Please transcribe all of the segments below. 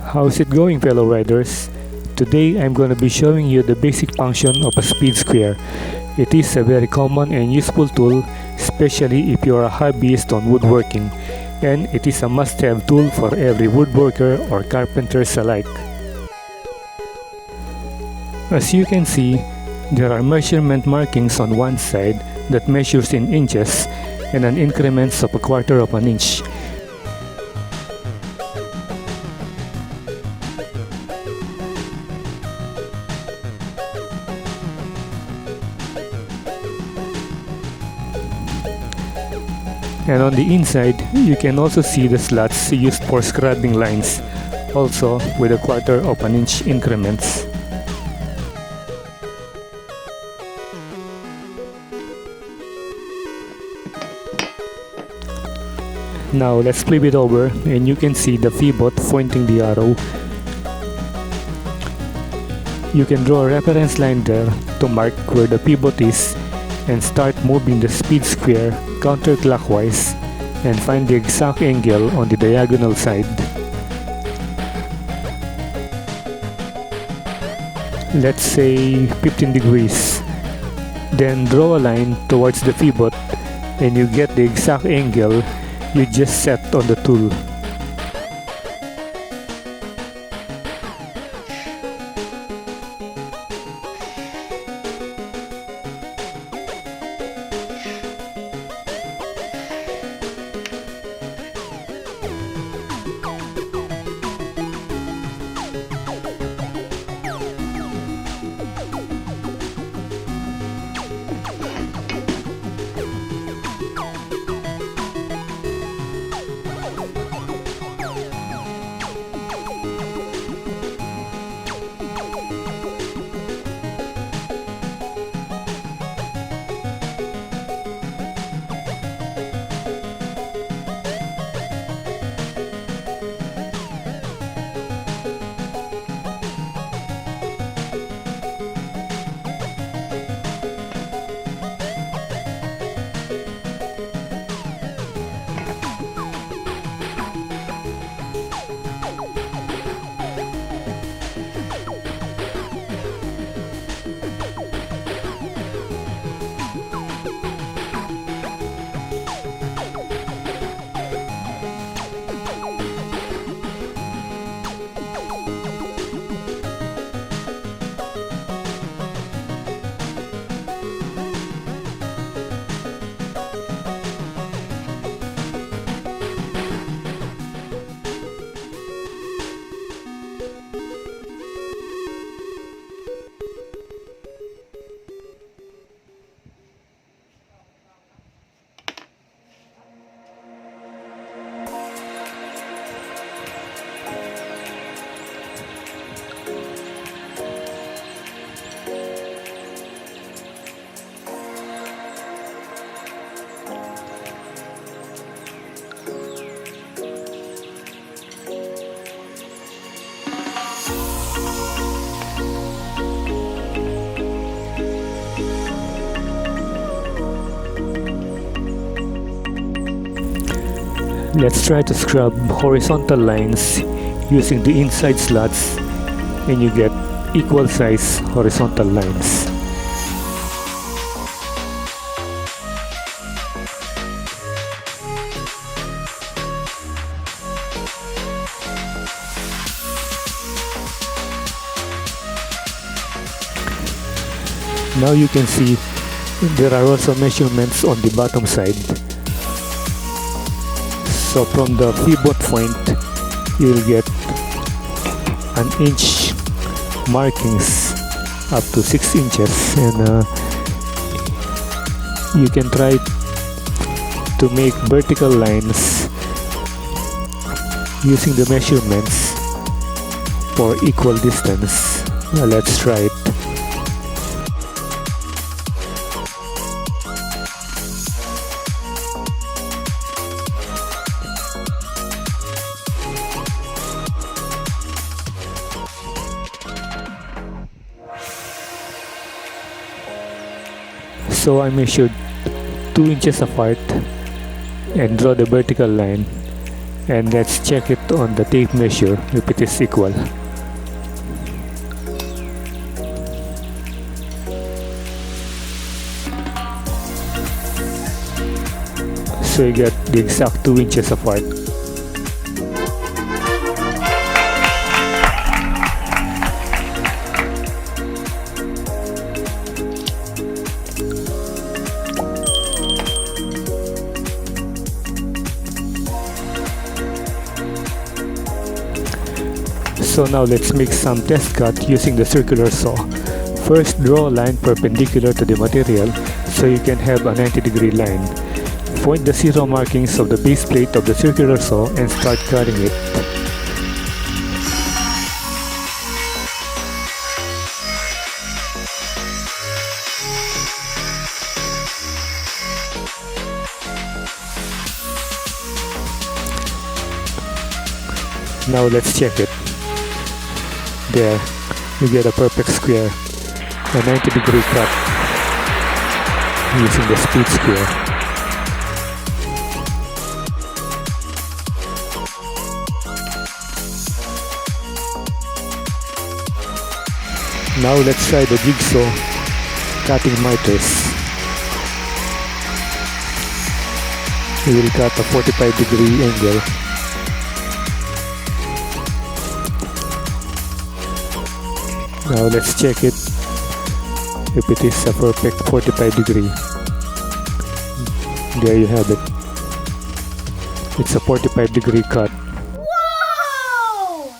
How's it going, fellow riders? Today I'm going to be showing you the basic function of a speed square. It is a very common and useful tool, especially if you are a hobbyist on woodworking, and it is a must-have tool for every woodworker or carpenters alike. As you can see, there are measurement markings on one side that measures in inches and an increments of a quarter of an inch. And on the inside, you can also see the slots used for scrubbing lines, also with a quarter of an inch increments. Now let's flip it over and you can see the pivot pointing the arrow. You can draw a reference line there to mark where the pivot is and start moving the speed square counterclockwise and find the exact angle on the diagonal side. Let's say 15 degrees. Then draw a line towards the pivot and you get the exact angle you just set on the tool. Let's try to scrub horizontal lines using the inside slots and you get equal size horizontal lines. Now you can see there are also measurements on the bottom side. So from the pivot point, you will get an inch markings up to 6 inches, and you can try to make vertical lines using the measurements for equal distance. Now let's try it. So I measured 2 inches apart and draw the vertical line And let's check it on the tape measure if it is equal. So you get the exact 2 inches apart. So now let's make some test cut using the circular saw. First, draw a line perpendicular to the material so you can have a 90-degree line. Point the zero markings of the base plate of the circular saw and start cutting it. Now let's check it. There, you get a perfect square, a 90-degree cut using the speed square. Now let's try the jigsaw cutting miters. We will cut a 45-degree angle. Now let's check it if it is a perfect 45 degree. There you have it. It's a 45 degree cut. Wow!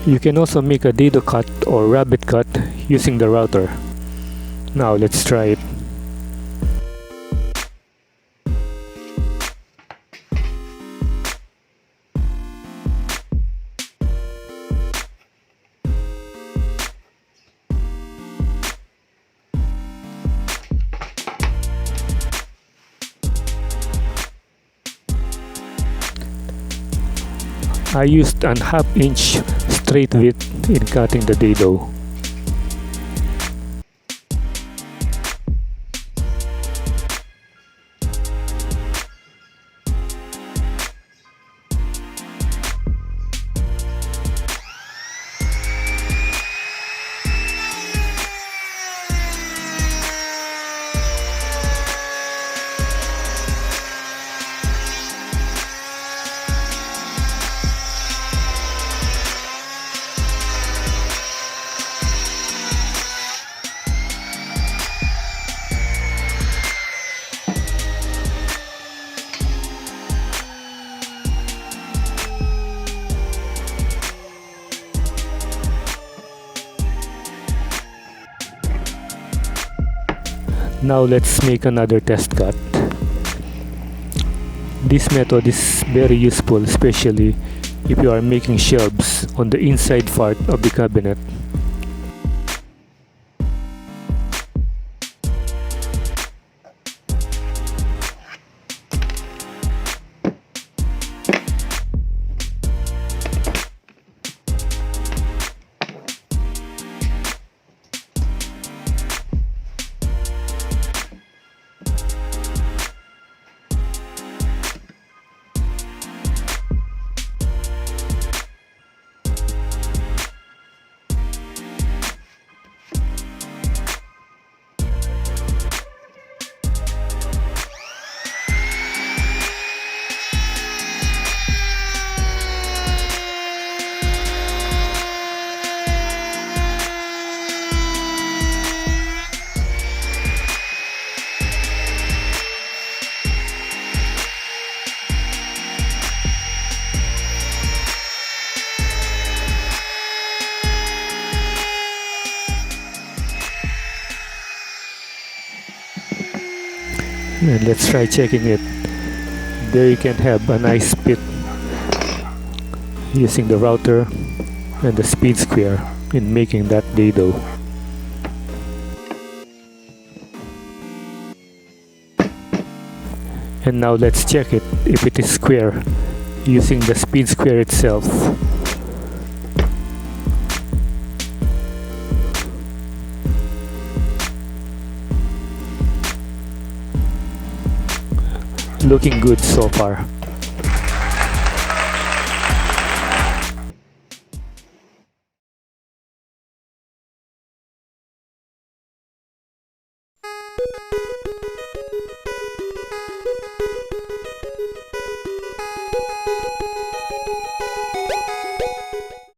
You can also make a dado cut or rabbit cut using the router. Now let's try it. I used an half-inch straight width in cutting the dado. Now let's make another test cut. This method is very useful, especially if you are making shelves on the inside part of the cabinet. And let's try checking it. There you can have a nice pit using the router and the speed square in making that dado. And now let's check it if it is square using the speed square itself. Looking good so far.